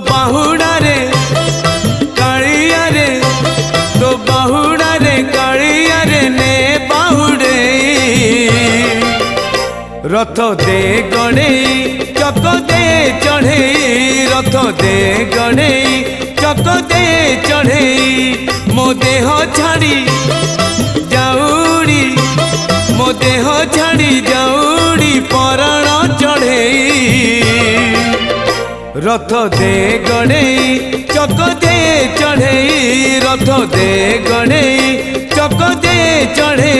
बाहुड़ा रे कालिया रे तो बाहुड़ा रे कालिया रे ने बाहुड़े रथ दे गणे चक दे चढ़े रथ दे गणे चक दे चढ़े मो देह छाड़ी जाऊड़ी मो देह छाड़ी जाऊड़ी पराण चढ़े रथ दे गणे चक दे चढ़े रथ दे गणे चक दे चढ़े।